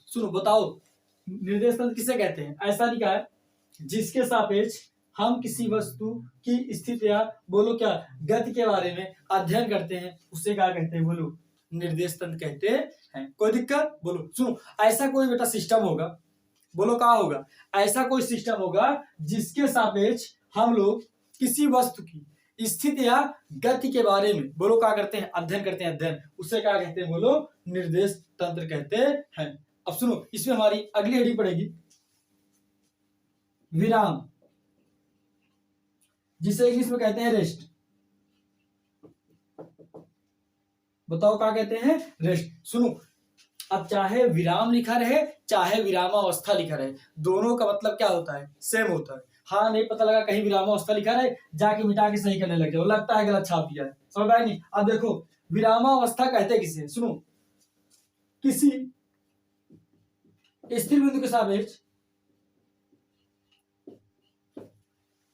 सुनो बताओ, निर्देश तंत्र किसे कहते हैं? ऐसा लिखा है जिसके सापेक्ष हम किसी वस्तु की स्थिति या बोलो क्या गति के बारे में अध्ययन करते हैं, उसे क्या कहते हैं? बोलो निर्देश तंत्र कहते हैं। कोई दिक्कत? बोलो। सुनो, ऐसा कोई बेटा सिस्टम होगा, बोलो क्या होगा? ऐसा कोई सिस्टम होगा जिसके सापेक्ष हम लोग किसी वस्तु की स्थिति या गति के बारे में बोलो क्या करते हैं? अध्ययन करते हैं। अध्ययन, उसे क्या कहते हैं? बोलो निर्देश तंत्र कहते हैं। अब सुनो, इसमें हमारी अगली हेडिंग पड़ेगी विराम, जिसे इंग्लिश में कहते हैं रेस्ट। बताओ क्या कहते हैं? रेस्ट। सुनो, अब चाहे विराम लिखा रहे चाहे विरामावस्था लिखा रहे, दोनों का मतलब क्या होता है? सेम होता है। हाँ, नहीं पता लगा कहीं विरामावस्था लिखा रहे, जाके मिटा के सही करने लगे, वो लगता है गलत छाप दिया है, समझ आए नहीं? अब देखो विरामावस्था कहते किसे? सुनो, किसी स्थिर बिंदु के सापेक्ष,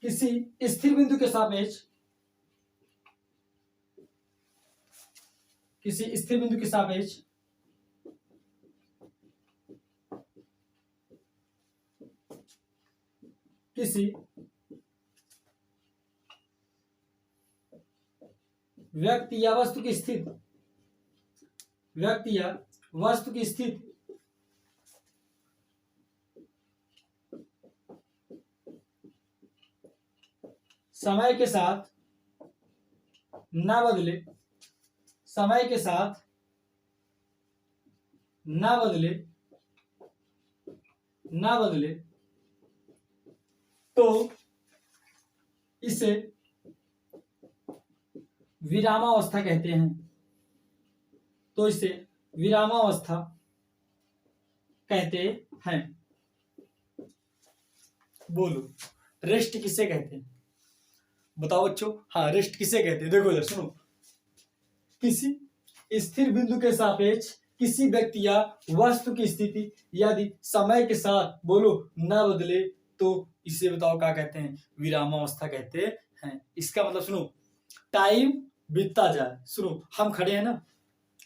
किसी स्थिर बिंदु के सापेक्ष, किसी स्थिर बिंदु के सापेक्ष किसी व्यक्ति या वस्तु की स्थिति, व्यक्ति या वस्तु की स्थिति समय के साथ ना बदले, समय के साथ ना बदले, ना बदले, तो इसे विरामावस्था कहते हैं। तो इसे विरामावस्था कहते हैं। बोलो रेस्ट किसे कहते हैं? बताओ बच्चों। हाँ, रेस्ट किसे कहते हैं? देखो इधर सुनो, किसी स्थिर बिंदु के सापेक्ष किसी व्यक्ति या वस्तु की स्थिति यदि समय के साथ बोलो न बदले तो इसे बताओ क्या कहते हैं? विरामावस्था कहते हैं। इसका मतलब सुनो, टाइम बीतता जाए। सुनो, हम खड़े हैं ना,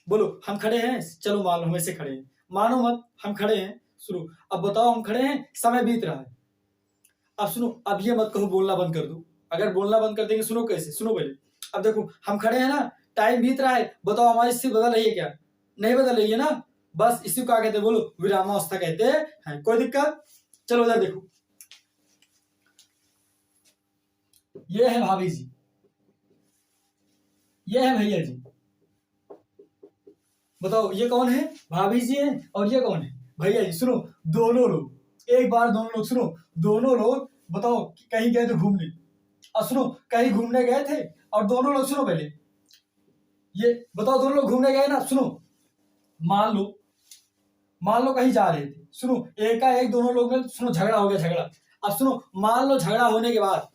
बोलो हम खड़े हैं, चलो मान लो हम ऐसे खड़े हैं, मानो मत हम खड़े हैं। सुनो, अब बताओ हम खड़े हैं, समय बीत रहा है। अब सुनो, अब ये मत कहो बोलना बंद कर दो, अगर बोलना बंद कर देंगे सुनो कैसे? सुनो पहले। अब देखो हम खड़े हैं ना, टाइम बीत रहा है, बताओ हमारी स्थिति बदल रही है क्या? नहीं बदल रही है ना, बस इसी को क्या कहते हैं? बोलो विरामावस्था कहते हैं। कोई दिक्कत? चलो उधर देखो, ये है भाभी जी, ये है भैया जी। बताओ ये कौन है? भाभी जी है, और ये कौन है? भैया जी। सुनो, दोनों लोग, एक बार दोनों लोग, सुनो दोनों लोग बताओ कहीं गए थे घूमने, और सुनो कहीं घूमने गए थे और दोनों लोग, सुनो पहले ये बताओ, दोनों लोग घूमने गए ना। सुनो, मान लो कहीं जा रहे थे, सुनो एक का एक दोनों लोग में सुनो झगड़ा हो गया, झगड़ा। अब सुनो, मान लो झगड़ा होने के बाद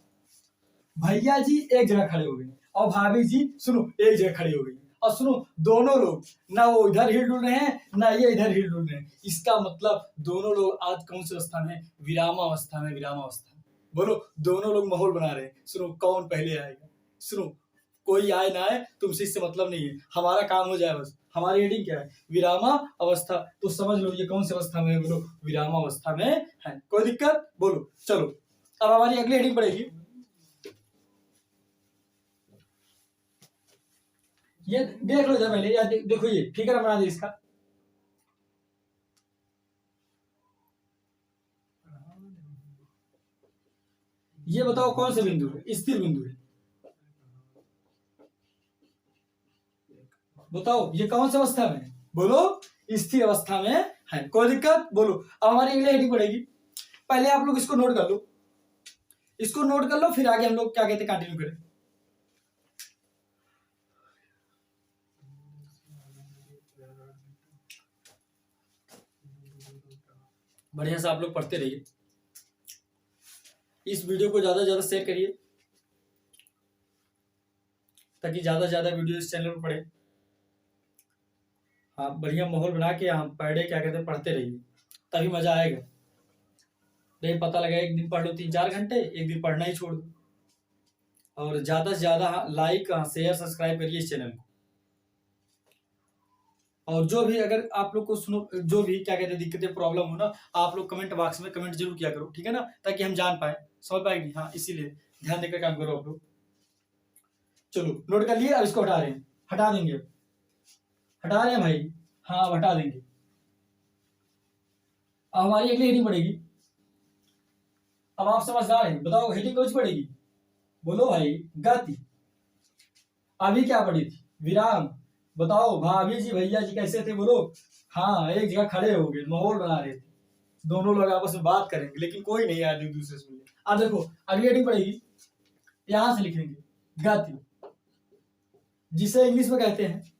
भैया जी एक जगह खड़े हो गए और भाभी जी सुनो एक जगह खड़ी हो गई, और सुनो दोनों लोग ना वो इधर हिल डुल रहे हैं ना ये इधर हिल डुल रहे हैं। इसका मतलब दोनों लोग आज कौन सी अवस्था में? विरामावस्था में। विरामावस्था। बोलो दोनों लोग माहौल बना रहे हैं। सुनो, कौन पहले आएगा? सुनो, कोई आए ना आए तुमसे इससे मतलब नहीं है, हमारा काम हो जाए बस। हमारी हेडिंग क्या है? विरामावस्था। तो समझ लो ये कौन सी अवस्था में है? बोलो विरामावस्था में है। कोई दिक्कत? बोलो। चलो अब हमारी अगली हेडिंग पड़ेगी, ये देख लो पहले, या देखो ये फिगर बना दे इसका। ये बताओ कौन सा बिंदु है? स्थिर बिंदु है। बताओ ये कौन सी अवस्था में है? बोलो स्थिर अवस्था में है। कोई दिक्कत? बोलो। अब हमारी अगली हेडिंग पड़ेगी, पहले आप लोग इसको नोट कर लो, इसको नोट कर लो, फिर आगे हम लोग क्या कहते हैं कंटिन्यू करें। बढ़िया से आप लोग पढ़ते रहिए, इस वीडियो को ज्यादा से ज्यादा शेयर करिए ताकि ज्यादा से ज्यादा वीडियो इस चैनल पर पढ़े। हाँ, बढ़िया माहौल बना के हम पर डे क्या कहते हैं पढ़ते रहिए, तभी मजा आएगा। नहीं पता लगा एक दिन पढ़ लो 3-4 घंटे, एक दिन पढ़ना ही छोड़ दो। और ज्यादा से ज्यादा लाइक शेयर सब्सक्राइब करिए इस चैनल को। और जो भी अगर आप लोग को सुनो, जो भी क्या कहते हैं दिक्कतें प्रॉब्लम हो ना, आप लोग कमेंट बॉक्स में कमेंट जरूर किया करो, ठीक है ना, ताकि हम जान पाए, समझ पाए नहीं। हाँ, इसीलिए ध्यान देकर काम करो आप लोग। चलो नोट कर लिए, अब इसको हटा रहे हैं, हटा देंगे, हटा रहे हैं भाई, हाँ अब हटा देंगे। अब हमारी अगली हेडिंग पड़ेगी। अब आप समझदार हैं, बताओ हेडिंग कौन सी पड़ेगी, बोलो भाई। गति। अभी क्या पड़ी थी, विराम। बताओ भाभी जी भैया जी कैसे थे, बोलो। हाँ, एक जगह खड़े हो गए, माहौल बना रहे थे, दोनों लोग आपस में बात करेंगे, लेकिन कोई नहीं आया एक दूसरे से मिलने। अब देखो अगली हेडिंग पड़ेगी, यहां से लिखेंगे गति, जिसे इंग्लिश में कहते हैं,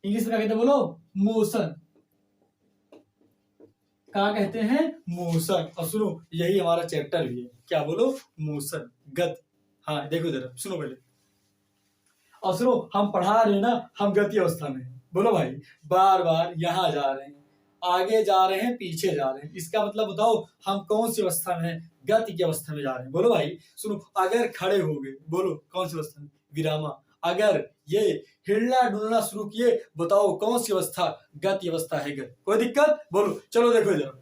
इंग्लिश में क्या कहते हैं, बोलो, मोशन। कहा कहते हैं, मोशन। और सुनो, यही हमारा चैप्टर भी है, क्या बोलो, मोशन, गति। हाँ देखो जरा, सुनो पहले, और सुनो, हम पढ़ा रहे हैं ना, हम गति अवस्था में हैं। बोलो भाई, बार बार यहाँ जा रहे हैं, आगे जा रहे हैं, पीछे जा रहे हैं, इसका मतलब बताओ हम कौन सी अवस्था में हैं, गति की अवस्था में जा रहे हैं। बोलो भाई, सुनो, अगर खड़े हो गए, बोलो कौन सी अवस्था में, विरामा। अगर ये हिलना डुलना शुरू किए, बताओ कौन सी अवस्था, गति अवस्था है। कोई दिक्कत, बोलो। चलो देखो इधर,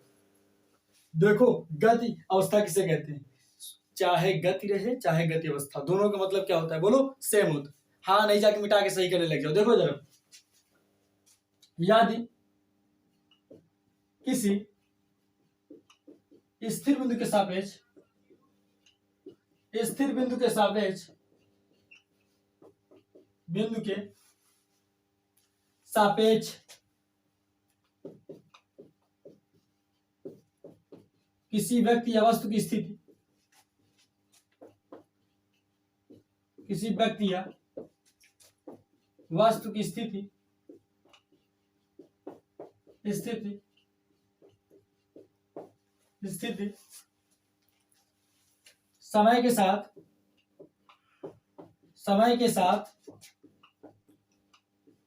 देखो गति अवस्था किसे कहते हैं, चाहे गति रहे चाहे गति अवस्था, दोनों का मतलब क्या होता है, बोलो, सेम होता है। हाँ नहीं जाके मिटा के सही करने लग जाओ। देखो जरा, यदि किसी स्थिर बिंदु के सापेक्ष, स्थिर बिंदु के सापेक्ष, बिंदु के सापेक्ष किसी व्यक्ति या वस्तु की स्थिति, किसी व्यक्ति या वस्तु की स्थिति, स्थिति, स्थिति समय के साथ, समय के साथ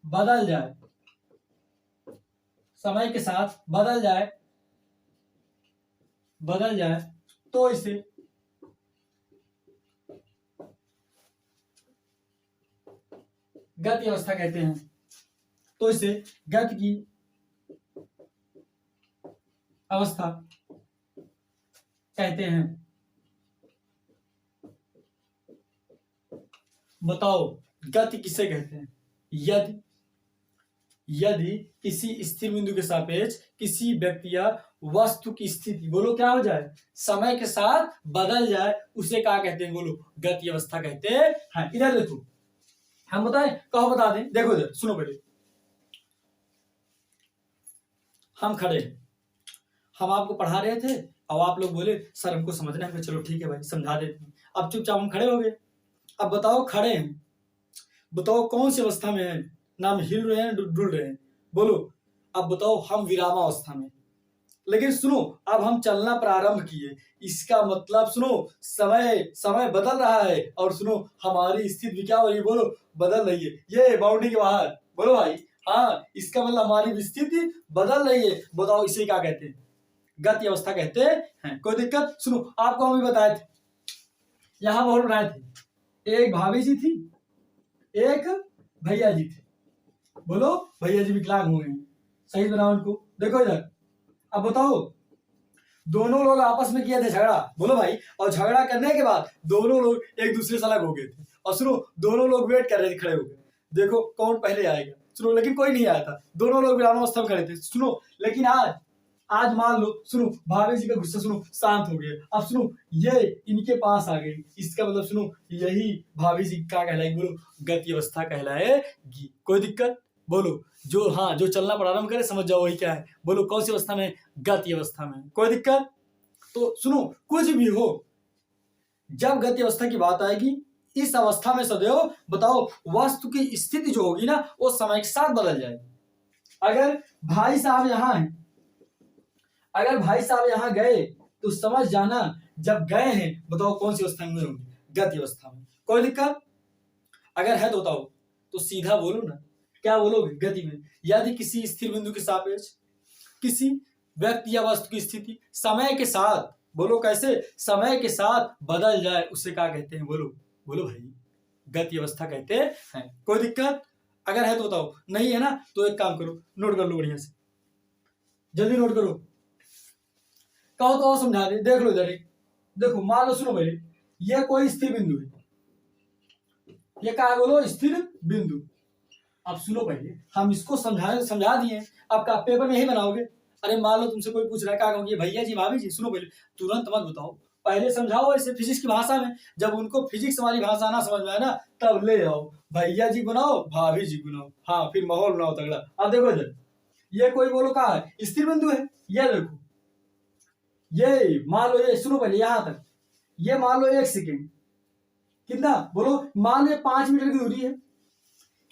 बदल जाए, समय के साथ बदल जाए, बदल जाए, तो इसे गति अवस्था कहते हैं। तो इसे गति की अवस्था कहते हैं। बताओ गति किसे कहते हैं, यदि, यदि किसी स्थिर बिंदु के सापेक्ष किसी व्यक्ति या वस्तु की स्थिति, बोलो क्या हो जाए, समय के साथ बदल जाए, उसे क्या कहते हैं, बोलो, गति अवस्था कहते हैं। इधर देखो, हम बताएं, कहो बता दें, देखो इधर सुनो पहले, हम खड़े हैं, हम आपको पढ़ा रहे थे, और आप लोग बोले सर हमको समझना है, चलो ठीक है भाई समझा देते हैं। अब चुपचाप हम खड़े हो गए। अब बताओ खड़े हैं, बताओ कौन सी अवस्था में है, ना हम हिल रहे हैं डुल रहे हैं, बोलो। अब बताओ हम विरामावस्था में, लेकिन सुनो अब हम चलना प्रारंभ किए, इसका मतलब सुनो, समय समय बदल रहा है, और सुनो हमारी स्थिति क्या हो रही है, बोलो, बदल रही है, ये बाउंड्री के बाहर, बोलो भाई। हाँ, इसका मतलब हमारी स्थिति बदल रही है। बताओ इसे क्या कहते हैं, गति अवस्था कहते हैं। कोई दिक्कत, सुनो आपको हम भी बताए थे, यहां बहुत बनाए थे, एक भाभी जी थी, एक भैया जी थे, बोलो, भैया जी विकलांग हुए हैं, सही बनाओ उनको। देखो इधर, अब बताओ, दोनों लोग आपस में किए थे झगड़ा, बोलो भाई, और झगड़ा करने के बाद दोनों लोग एक दूसरे से अलग हो गए थे, और सुनो दोनों लोग वेट कर रहे थे खड़े हो गए, देखो कौन पहले आएगा। सुनो, लेकिन कोई नहीं आया था, दोनों लोग विरामावस्था में खड़े थे। सुनो, लेकिन आज मान लो, सुनो भाभी जी का गुस्सा सुनो शांत हो गया, अब सुनो ये इनके पास आ गई, इसका मतलब सुनो यही भाभी जी क्या कहलाएगी, बोलो, गति अवस्था कहलाएगी। कोई दिक्कत, बोलो, जो हाँ जो चलना प्रारंभ करे समझ जाओ वही क्या है, बोलो कौन सी अवस्था में, गति अवस्था में। कोई दिक्कत, तो सुनो कुछ भी हो, जब गति अवस्था की बात आएगी, इस अवस्था में सदैव बताओ वस्तु की स्थिति जो होगी ना, वो समय के साथ बदल जाएगी। अगर भाई साहब यहाँ हैं, अगर भाई साहब यहाँ गए, तो समझ जाना जब गए हैं, बताओ कौन सी अवस्था में होंगे, गति अवस्था में। कोई दिक्कत, अगर है तो बताओ, तो सीधा बोलो ना, क्या बोलोगे, गति में। यदि किसी स्थिर बिंदु के सापेक्ष किसी व्यक्ति या वस्तु की स्थिति समय के साथ, बोलो कैसे, समय के साथ बदल जाए, उसे क्या कहते हैं, बोलो, बोलो भाई, गति अवस्था कहते हैं। कोई दिक्कत, अगर है तो बताओ, नहीं है ना तो एक काम करो, नोट कर लो बढ़िया से, जल्दी नोट करो, कहो तो और समझा दे। देख लो इधर एक, देखो मान लो, सुनो पहले, यह कोई स्थिर बिंदु है, ये क्या है बोलो, स्थिर बिंदु। अब सुनो पहले, हम इसको समझा दिए, अब का पेपर में यही बनाओगे। अरे मान लो तुमसे कोई पूछ रहा है, क्या कहोगे, भैया जी भाभी जी, सुनो पहले, तुरंत मत बताओ, पहले समझाओ ऐसे फिजिक्स की भाषा में। जब उनको फिजिक्स वाली भाषा ना समझ में आए ना, तब ले आओ भैया जी बनाओ, भाभी जी बनाओ, हाँ फिर माहौल बनाओ तगड़ा। अब देखो इधर, ये कोई बोलो कहा है, स्थिर बिंदु है, ये देखो, ये मान लो, ये सुनो पहले यहां तक, ये मान लो 1 सेकेंड, कितना बोलो, मान लो 5 मीटर की दूरी है,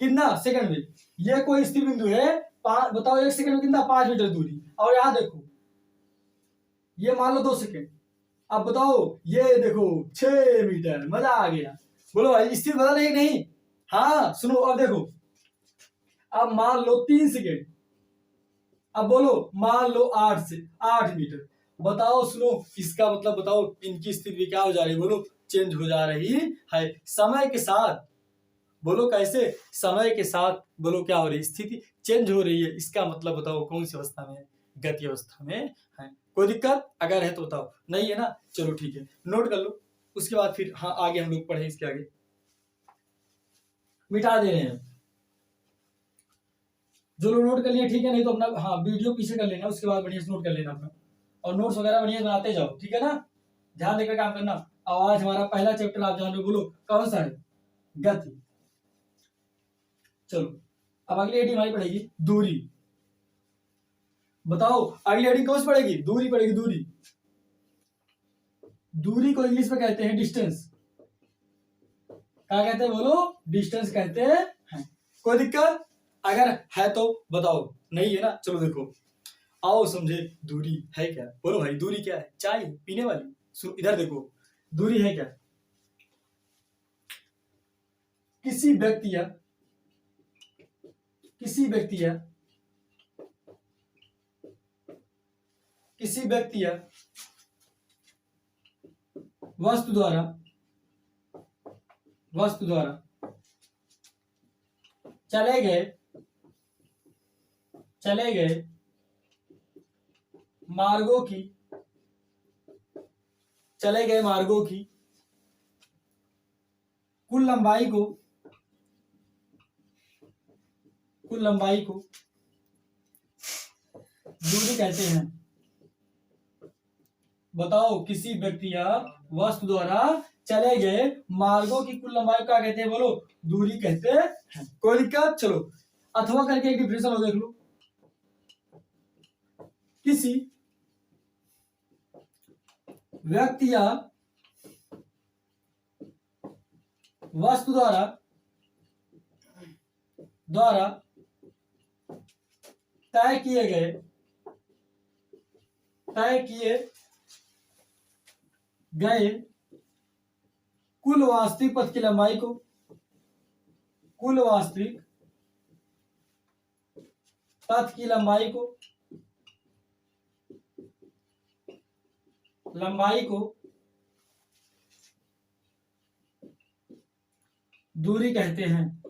कितना सेकंड में, ये कोई स्थिर बिंदु है, बताओ 1 सेकंड में कितना, 5 मीटर दूरी। और यहां देखो, ये मान लो 2 सेकंड, अब बताओ ये देखो 6 मीटर, मजा आ गया। बोलो भाई स्थिर बदल है नहीं, हाँ सुनो, अब देखो, अब मान लो 3 सेकंड, अब बोलो मान लो 8 मीटर, बताओ सुनो, इसका मतलब बताओ इनकी स्थिति क्या हो जा रही है, बोलो चेंज हो जा रही है समय के साथ। बोलो कैसे, समय के साथ बोलो क्या हो रही है, स्थिति चेंज हो रही है, इसका मतलब बताओ कौन सी अवस्था में, गति अवस्था में है। कोई दिक्कत अगर है तो बताओ, नहीं है ना, चलो ठीक है, नोट कर लो। उसके बाद फिर हाँ आगे हम लोग पढ़े, इसके आगे मिटा दे रहे हैं जो लोग नोट कर लिए, ठीक है, नहीं तो अपना हाँ वीडियो पीछे कर लेना, उसके बाद बढ़िया से नोट कर लेना अपना, और नोट्स वगैरह बढ़िया बनाते जाओ, ठीक है ना, ध्यान देकर काम करना। आज हमारा पहला चैप्टर आप जान लो, बोलो कौन सा है, गति। चलो अब अगली हेडिंग हमारी पड़ेगी दूरी। बताओ अगली हेडिंग कौन सी पड़ेगी, दूरी पड़ेगी, दूरी। दूरी को इंग्लिश में कहते हैं डिस्टेंस, क्या कहते हैं बोलो, डिस्टेंस कहते हैं। कोई दिक्कत अगर है तो बताओ, नहीं है ना, चलो देखो, आओ समझे दूरी है क्या। बोलो भाई दूरी क्या है, चाय पीने वाली। इधर देखो, दूरी है क्या, किसी व्यक्ति या किसी व्यक्ति या किसी व्यक्ति या वस्तु द्वारा चले गए मार्गों की कुल लंबाई को दूरी कहते हैं। बताओ किसी व्यक्ति या वस्तु द्वारा चले गए मार्गों की कुल लंबाई क्या कहते हैं, बोलो दूरी कहते हैं। कोई दिक्कत, चलो अथवा करके एक डिफरेंशियल हो देख लो, किसी व्यक्ति या वस्तु द्वारा तय किए गए कुल वास्तविक पथ की लंबाई को दूरी कहते हैं।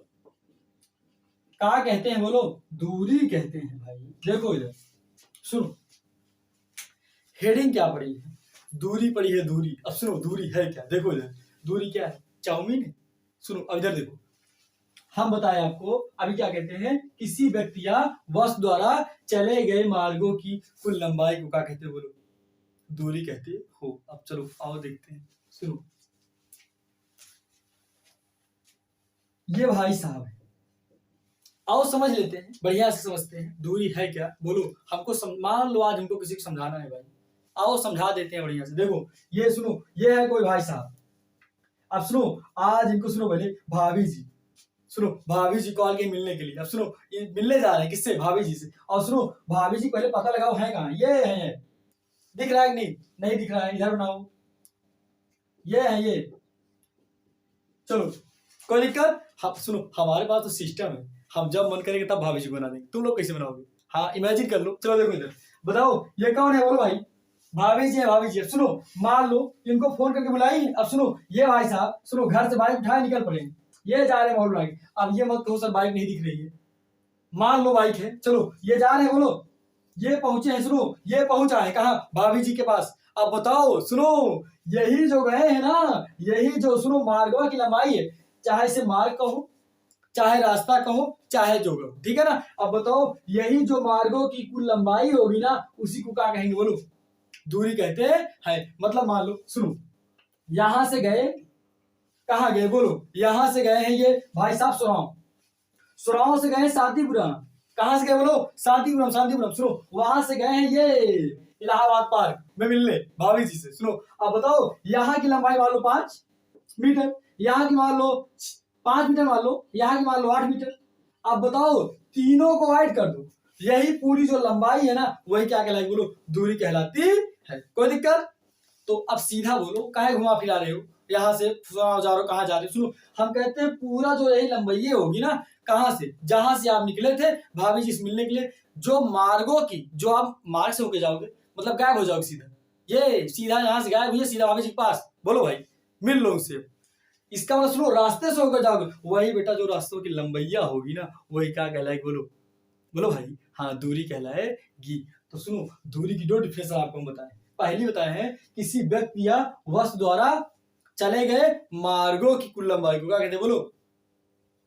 क्या कहते हैं बोलो, दूरी कहते हैं भाई। देखो इधर सुनो, हेडिंग क्या पड़ी है, दूरी पड़ी है, दूरी। अब सुनो दूरी है क्या, देखो इधर दूरी क्या है, चाउमीन है। सुनो अब इधर देखो, हम बताए आपको अभी क्या कहते हैं, किसी व्यक्ति या वस्तु द्वारा चले गए मार्गों की कुल लंबाई को क्या कहते हैं, बोलो दूरी कहते हो। अब चलो आओ देखते हैं, सुनो ये भाई साहब है, आओ समझ लेते हैं, बढ़िया से समझते हैं दूरी है क्या। बोलो हमको मान लो आज हमको किसी को समझाना है भाई, आओ समझा देते हैं बढ़िया से। देखो ये सुनो, ये है कोई भाई साहब, अब सुनो आज इनको सुनो पहले, भाभी जी, सुनो भाभी जी कॉल के मिलने के लिए। अब सुनो ये मिलने जा रहे हैं किससे, भाभी जी से। और सुनो भाभी जी पहले पता लगाओ है कहाँ, ये है, दिख रहा है कि नहीं दिख रहा है, इधर बनाओ, ये है ये। चलो कोई दिक्कत, हम सुनो हमारे पास तो सिस्टम है, हम जब मन करेंगे तब भाभी जी बना देंगे। तुम लोग कैसे बनाओगे, हाँ इमेजिन कर लो। चलो देखो इधर, बताओ ये कौन है, बोलो भाई भाभी जी है, भाभी जी। अब सुनो मान लो इनको फोन करके बुलाई, अब सुनो ये भाई साहब, सुनो घर से बाइक उठाए निकल पड़े, ये जा रहे हैं मोहल्ला के। अब ये मत कहो सर बाइक नहीं दिख रही है, मान लो बाइक है, चलो ये जा रहे हैं, बोलो ये पहुंचे हैं, सुनो ये पहुंचा है कहाँ, भाभी जी के पास। अब बताओ सुनो, यही जो गए हैं ना, यही जो सुनो मार्गों की लंबाई है, चाहे इसे मार्ग कहो, चाहे रास्ता कहो, चाहे जो कहो, ठीक है ना। अब बताओ यही जो मार्गों की कुल लंबाई होगी ना, उसी को क्या कहेंगे, बोलो दूरी कहते हैं। मतलब मान लो सुनो, यहां से गए, कहाँ गए बोलो, यहां से गए हैं ये भाई साहब सुराव, सुराव से गए शांतिपुरा, कहां से गए बोलो, शांतिपुरम, शांतिपुरम। सुनो वहां से गए हैं ये इलाहाबाद पार्क में मिलने भाभी जी से। सुनो अब बताओ यहाँ की लंबाई मान लो 5 मीटर, यहाँ की मान लो 5 मीटर, मान लो यहाँ की मान लो 8 मीटर। अब बताओ तीनों को ऐड कर दो, यही पूरी जो लंबाई है ना, वही क्या कहलाएगी बोलो, दूरी कहलाती है। कोई दिक्कत? तो अब सीधा बोलो, काहे घुमा फिरा रहे हो, यहाँ से जा रहे हो, कहाँ जा रहे हो। सुनो हम कहते हैं पूरा जो यही लंबाई होगी ना, कहाँ से, जहां से आप निकले थे भाभी जी से मिलने के लिए, जो मार्गों की, जो आप मार्ग से होके जाओगे, मतलब गायब हो जाओगे सीधा, ये सीधा यहाँ से गायब हुई, सीधा भाभी जी के पास, बोलो भाई मिल लो उससे। इसका मतलब सुनो रास्ते से होकर जाओगे, वही बेटा जो रास्तों की लंबाइया होगी ना, वही क्या कहलाएगी बोलो, बोलो भाई, हाँ दूरी कहलाएगी। तो सुनो दूरी की 2 डिफिनेशन आपको बताएं। पहली बताए हैं किसी व्यक्ति या वस्तु द्वारा चले गए मार्गों की कुल लंबाई को क्या कहते हैं बोलो,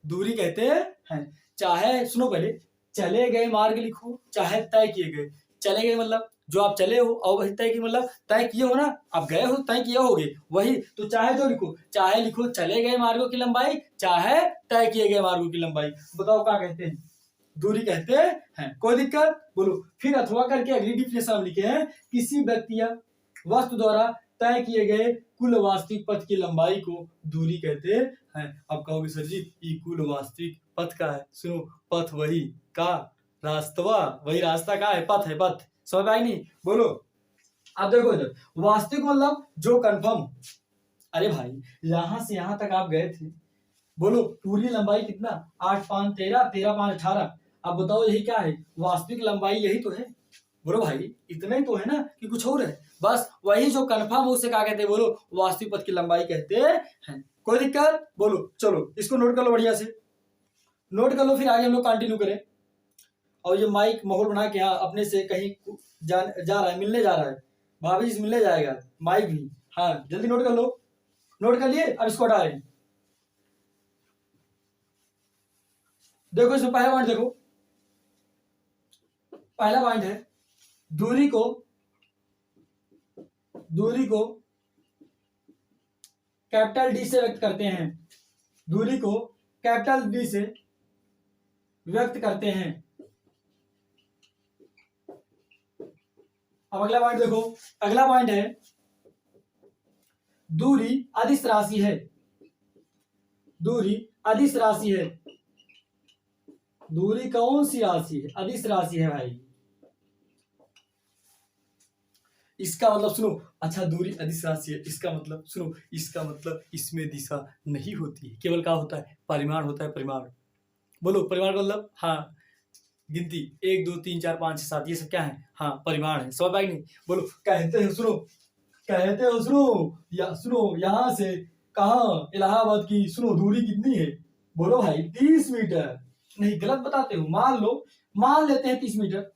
दूरी कहते हैं। चाहे सुनो पहले, चले गए मार्ग लिखो, चाहे तय किए गए। चले गए मतलब जो आप चले हो, और वही तय की मतलब तय किए हो ना, आप गए हो तय किए होगे वही, तो चाहे जो लिखो, चाहे लिखो चले गए मार्गों की लंबाई, चाहे तय किए गए मार्गों की लंबाई। बताओ क्या कहते हैं, दूरी कहते हैं। कोई दिक्कत बोलो। फिर अथवा करके अगली डिफिनेशन हम लिखे हैं, किसी व्यक्ति या वस्तु द्वारा तय किए गए कुल वास्तविक पथ की लंबाई को दूरी कहते हैं। अब कहोगे सर जी ये कुल वास्तविक पथ का है, सुनो पथ वही का रास्तवा, वही रास्ता का है, पथ है, पथ समझ आई नहीं बोलो। अब देखो इधर वास्तविक मतलब जो कंफर्म, अरे भाई यहां से यहां तक आप गए थे, बोलो पूरी लंबाई कितना, 8 5 13, 13 5 18। अब बताओ यही क्या है, वास्तविक लंबाई यही तो है, बोलो भाई इतना ही तो है ना कि कुछ और है, बस वही जो कंफर्म हो उसे क्या कहते हैं बोलो, वास्तविक पथ की लंबाई कहते हैं। कोई दिक्कत बोलो। चलो इसको नोट कर लो, बढ़िया से नोट कर लो, फिर आगे हम लोग कंटिन्यू करें। और ये माइक माहौल बना के यहाँ अपने से कहीं जा रहा है, मिलने जा रहा है, भाभी जी से मिलने जाएगा माइक भी। हाँ जल्दी नोट कर लो, नोट कर लिए, अब इसको हटा रहे हैं। देखो इसमें पहला पॉइंट देखो, पहला पॉइंट है दूरी को कैपिटल डी से व्यक्त करते हैं, दूरी को कैपिटल डी से व्यक्त करते हैं। अब अगला पॉइंट देखो, अगला पॉइंट है दूरी अदिश राशि है, दूरी अदिश राशि है। दूरी कौन सी राशि है, अदिश राशि है भाई। इसका मतलब सुनो, अच्छा दूरी अदिश राशि है, इसका मतलब सुनो, इसका मतलब इसमें दिशा नहीं होती है, केवल क्या होता है, परिमाण होता है, परिमाण। बोलो परिमाण मतलब, हाँ गिनती 1 2 3 4 5 6 7 ये सब क्या है, हाँ परिमाण है, समझ पाएगी नहीं बोलो। कहते हैं सुनो, कहते हो सुनो, या सुनो यहां से कहा इलाहाबाद की सुनो दूरी कितनी है, बोलो भाई 30 मीटर। नहीं गलत बताते हो, मान लो, मान लेते हैं 30 मीटर,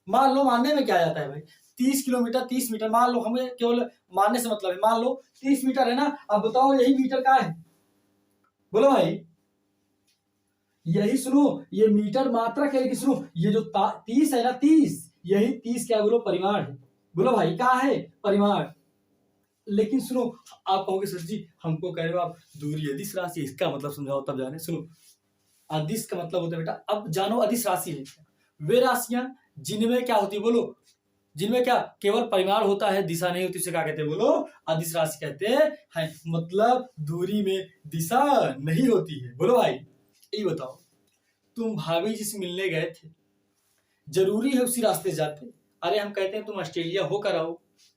मान लो, मानने में क्या जाता है भाई, 30 किलोमीटर 30 मीटर मान लो, हमें केवल मानने से मतलब है, मान लो 30 मीटर है ना। अब बताओ यही मीटर का है, बोलो भाई यही सुनो, ये मीटर मात्रा क्या है, सुनो ये जो 30 है ना, 30 यही 30 क्या बोलो परिमाण है, बोलो भाई क्या है परिमाण। लेकिन सुनो आप कहोगे सर जी हमको कह रहे हो आप दूरी अदिश राशि, इसका मतलब समझाओ तब जाने। सुनो अदिश का मतलब होता है बेटा, अब जानो अदिश राशि है वे राशियां जिनमें क्या होती है बोलो, जिनमें क्या केवल परिमाण होता है, दिशा नहीं होती, उसे क्या कहते हैं बोलो, अदिश राशि कहते हैं। मतलब दूरी में दिशा नहीं होती है, बोलो भाई। ये बताओ तुम भाभी जी से मिलने गए थे, जरूरी है उसी रास्ते जाते, अरे हम कहते हैं तुम ऑस्ट्रेलिया होकर आओ,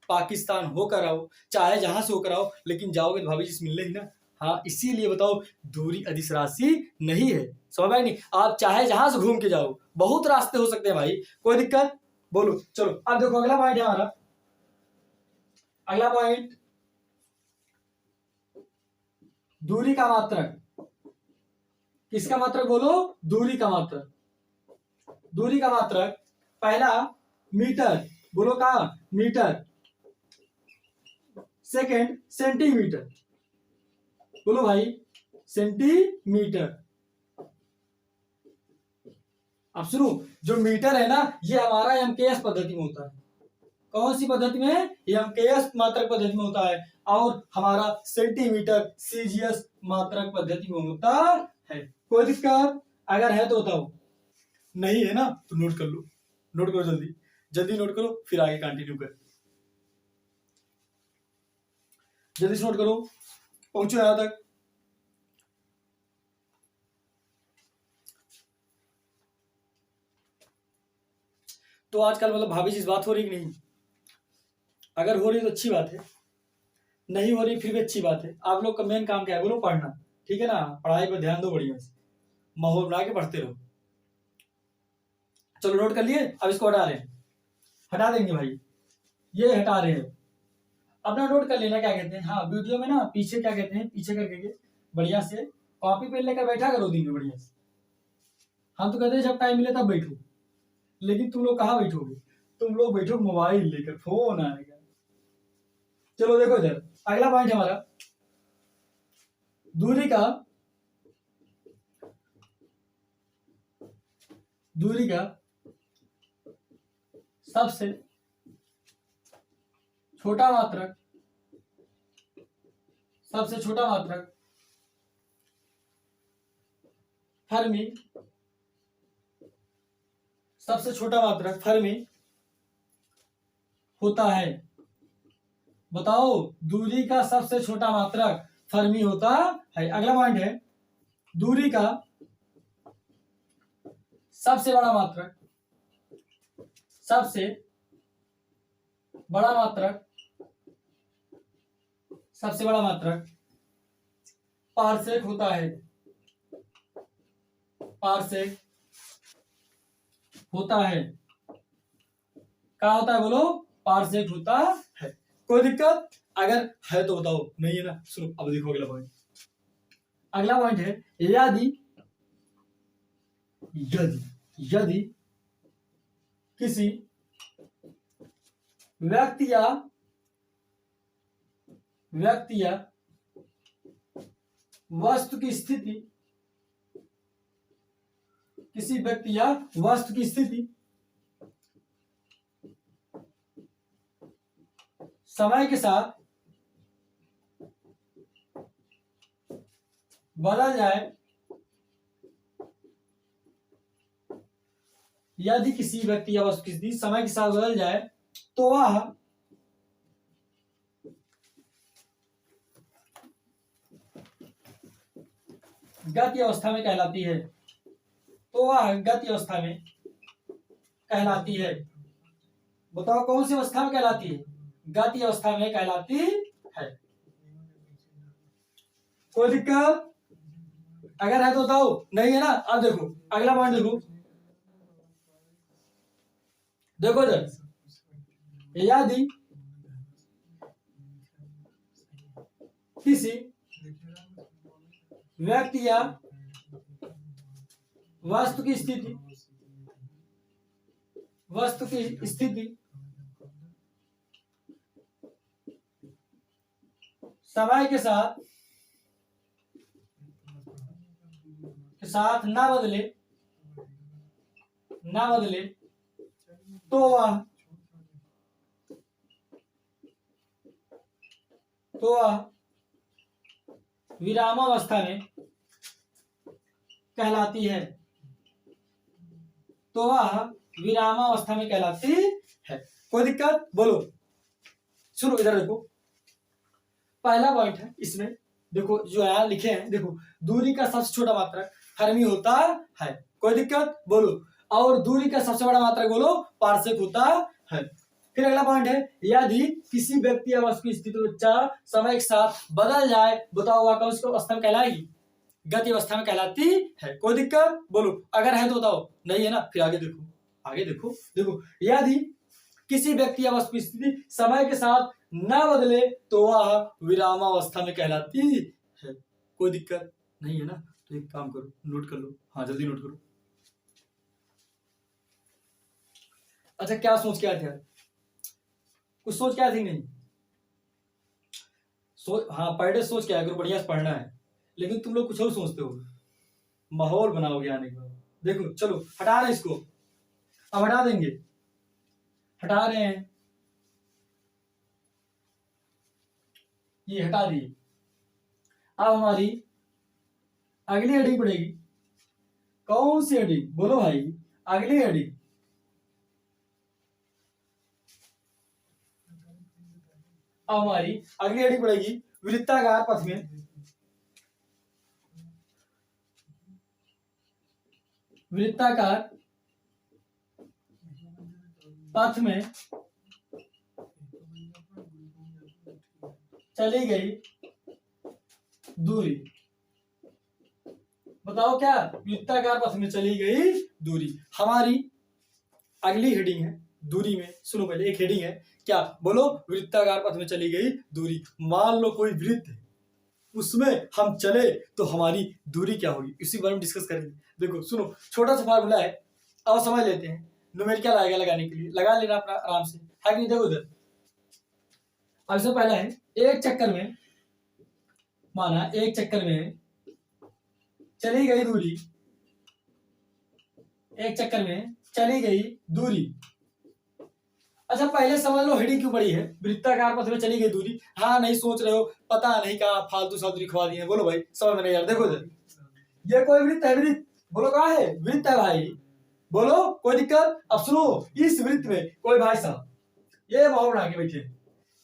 पाकिस्तान होकर आओ, चाहे जहां से होकर आओ, लेकिन जाओगे तो भाभी जी से मिलने ही ना। हाँ इसीलिए बताओ दूरी अदिश राशि नहीं है, समझ नहीं। आप चाहे जहां से घूम के जाओ, बहुत रास्ते हो सकते हैं भाई, कोई दिक्कत बोलो। चलो अब देखो अगला पॉइंट है हमारा, अगला पॉइंट दूरी का मात्रक, किसका मात्रक बोलो? दूरी का मात्रक। दूरी का मात्रक पहला मीटर, बोलो कहा? मीटर। सेकंड सेंटीमीटर, बोलो भाई सेंटीमीटर। अब सुनो, जो मीटर है ना ये हमारा एमकेएस पद्धति में होता है। कौन सी पद्धति में? एमकेएस मात्रक पद्धति में होता है। और हमारा सेंटीमीटर सीजीएस मात्रक पद्धति में होता है। कोई दिक्कत अगर है तो बताओ, नहीं है ना तो नोट कर लो, नोट करो जल्दी जल्दी नोट करो, फिर आगे कंटिन्यू कर। जल्दी से नोट करो, पहुंचो यहां तक। तो आजकल मतलब भाभी जी इस बात हो रही कि नहीं? अगर हो रही तो अच्छी बात है, नहीं हो रही फिर भी अच्छी बात है। आप लोग का मेन काम क्या है? बोलो पढ़ना, ठीक है ना? पढ़ाई पर ध्यान दो, बढ़िया से माहौल बना के पढ़ते रहो। चलो नोट कर लिए, अब इसको हटा रहे हैं, हटा देंगे भाई, ये हटा रहे हैं। अपना नोट कर लेना क्या कहते हैं। हाँ वीडियो में ना पीछे क्या कहते हैं, पीछे करके बढ़िया से कॉपी पेन लेकर बैठा करो दिन में बढ़िया से। हम तो कहते हैं जब टाइम मिले तब बैठो, लेकिन तुम लोग कहाँ बैठोगे? तुम लोग बैठो मोबाइल लेकर, फोन आएगा। चलो देखो इधर, अगला पॉइंट हमारा दूरी का सबसे छोटा मात्रक, सबसे छोटा मात्रक फर्मी, सबसे छोटा मात्रक फर्मी होता है। बताओ, दूरी का सबसे छोटा मात्रक फर्मी होता है। अगला पॉइंट है दूरी का सबसे बड़ा मात्रक, सबसे बड़ा मात्रक, सबसे बड़ा मात्रक पारसेक होता है। पारसेक होता है। क्या होता है बोलो? पारसेक होता है। कोई दिक्कत अगर है तो बताओ, नहीं है ना सुनो अब देखो अगला पॉइंट। अगला पॉइंट है यदि यदि यदि किसी व्यक्ति या वस्तु की स्थिति, किसी व्यक्ति या वस्तु की स्थिति समय के साथ बदल जाए, यदि किसी व्यक्ति या वस्तु की स्थिति समय के साथ बदल जाए तो वह गति अवस्था में कहलाती है। तो वह गति अवस्था में कहलाती है। बताओ कौन सी अवस्था में कहलाती है? गति अवस्था में कहलाती है। कोई दिक्कत अगर है तो बताओ, नहीं है ना? अब देखो अगला पॉइंट देखो, देखो इधर, यदि किसी व्यक्ति या वस्तु की स्थिति, वस्तु की स्थिति समय के साथ ना बदले तो वह विरामावस्था में कहलाती है। तो वह विरामावस्था में कहलाती है। कोई दिक्कत बोलो? सुनो इधर देखो, पहला पॉइंट है इसमें, देखो जो यहाँ लिखे हैं, देखो दूरी का सबसे छोटा मात्रक फर्मी होता है। कोई दिक्कत बोलो? और दूरी का सबसे बड़ा मात्रक बोलो? पारसेक होता है। फिर अगला पॉइंट है यदि किसी व्यक्ति या वस्तु की स्थिति समय के साथ बदल जाए, बताओ वह कौन सी अवस्था में कहलाएगी? गति अवस्था में कहलाती है। कोई दिक्कत बोलो? अगर है तो बताओ, नहीं है ना? फिर आगे देखो, आगे देखो, देखो यदि किसी व्यक्ति या वस्तु की स्थिति समय के साथ न बदले तो वह विरामावस्था में कहलाती है। कोई दिक्कत नहीं है ना? एक काम करो, नोट कर लो। हाँ जल्दी नोट करो। अच्छा क्या सोच के आए थे यार? कुछ सोच के आए थे? नहीं सोच, हाँ पर डे सोच के आया करो, बढ़िया से पढ़ना है। लेकिन तुम लोग कुछ और सोचते हो, माहौल बनाओगे आने के बाद। देखो चलो हटा रहे हैं इसको, अब हटा देंगे, हटा रहे हैं, ये हटा दिए। अब हमारी अगली हेडिंग पड़ेगी। कौन सी हेडिंग बोलो भाई? अगली हेडिंग अब हमारी अगली हेडिंग पड़ेगी वृत्ताकार पथ में, वृत्ताकार पथ में चली गई दूरी। बताओ क्या? वृत्ताकार पथ में चली गई दूरी। हमारी अगली हेडिंग है दूरी में। सुनो पहले, एक हेडिंग है क्या? बोलो, वृत्ताकार पथ में चली गई दूरी। मान लो कोई वृत्त है, उसमें हम चले तो हमारी दूरी क्या होगी, इसी बारे में डिस्कस करेंगे। देखो सुनो, छोटा सा फार्मूला है, अब समझ लेते हैं। न्यूमेरिकल आएगा लगाने के लिए, लगा लेना अपना आराम से, है कि नहीं? देखो उधर, अब इससे पहला है एक चक्कर में, माना एक चक्कर में चली गई दूरी, एक चक्कर में चली गई दूरी। अच्छा पहले समझ लो हेडिंग क्यों पड़ी है, वृत्ताकार पथ में चली गई दूरी। हाँ नहीं सोच रहे हो, पता नहीं कहा फालतू सालतू लिखवा दिए। बोलो भाई समझ में नहीं यार? देखो इधर, ये कोई वृत्त है, वृत्त बोलो कहा है? वृत्त है भाई, बोलो कोई दिक्कत? अब सुनो, इस वृत्त में कोई भाई साहब ये भाव बना के बैठे,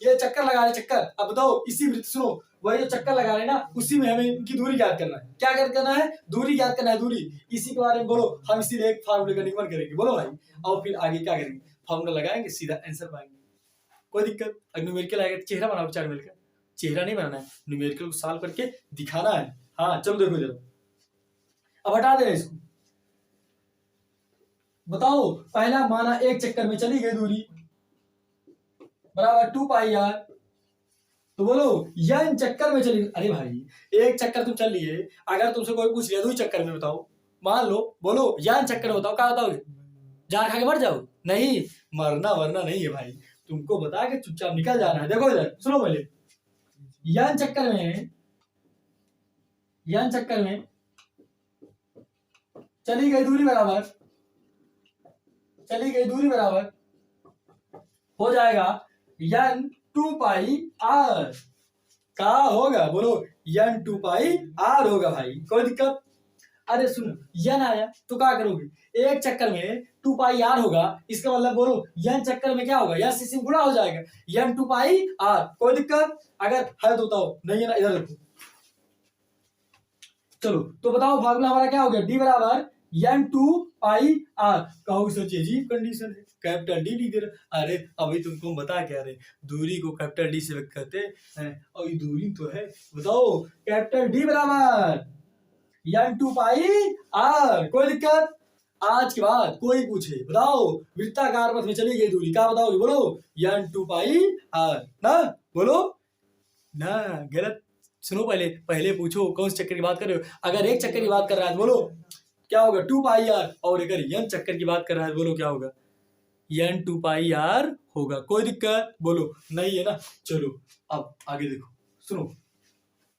ये चक्कर लगा रहे, चक्कर। अब बताओ इसी वृत्त, सुनो वही जो चक्कर लगा रहे ना, उसी में हमें इनकी दूरी ज्ञात करना है। क्या ज्ञात करना है? दूरी ज्ञात करना है, दूरी। इसी के बारे में बोलो, हम इसीलिए एक फार्मूले का निगमन करेंगे। बोलो भाई, और फिर आगे क्या करेंगे? फार्मूला लगाएंगे, सीधा आंसर पाएंगे। कोई दिक्कत? अगर न्यूमेरिकल आएगा तो चेहरा बनाओ, चार मिलकर। चेहरा नहीं बनाना है, न्यूमेरिकल को सॉल्व करके दिखाना है। हाँ चलो देखो जरा, अब हटा दे इसको। बताओ पहला, माना एक चक्कर में चली गई दूरी बराबर 2 पाई आर। तो बोलो यन चक्कर में चली, अरे भाई एक चक्कर तुम चल लिए, अगर तुमसे कोई पूछ लिया 2 चक्कर में बताओ, मान लो, बोलो यन चक्कर में बताओ, क्या बताओगे? जान खा के मर जाओ? नहीं, मरना वरना नहीं है भाई, तुमको बता के चुपचाप निकल जाना है। देखो इधर सुनो पहले, यन चक्कर में, यन चक्कर में चली गई दूरी बराबर, चली गई दूरी बराबर हो जाएगा यन 2 पाई आर। का होगा? बोलो यन 2 पाई आर होगा भाई, कोई दिक्कत? अरे सुनो, यन आया तो क्या करोगे? एक चक्कर में 2 पाई आर होगा, इसका मतलब बोलो यन चक्कर में क्या होगा? यन से गुणा हो जाएगा, यन 2 पाई आर। कोई दिक्कत? अगर है तो बताओ, नहीं है ना इधर रखो। चलो तो बताओ फार्मूला हमारा क्या हो गया? डी बराबर यन 2 पाई आर। कहोगे सोचिए अजीब कंडीशन है, कैपिटल डी लिख दे रहे। अरे अभी तुमको बता क्या रहे, दूरी को कैपिटल डी से व्यक्त करते हैं, और ये दूरी तो है। बताओ कैपिटल डी बराबर यन 2 पाई आर। कोई दिक्कत? आज के बाद कोई पूछे, बताओ वृत्ताकार पथ में चली गई दूरी, क्या बताओगे? बोलो यन 2 पाई आर ना, बोलो ना, गलत। सुनो पहले, पहले पूछो कौन से चक्कर की बात कर रहे हो। अगर एक चक्कर की बात कर रहा है तो बोलो क्या होगा? 2 पाई आर। और अगर यन चक्कर की बात कर रहा है तो बोलो क्या होगा? यन 2 पाई आर होगा। कोई दिक्कत? बोलो नहीं है ना? चलो अब आगे देखो, सुनो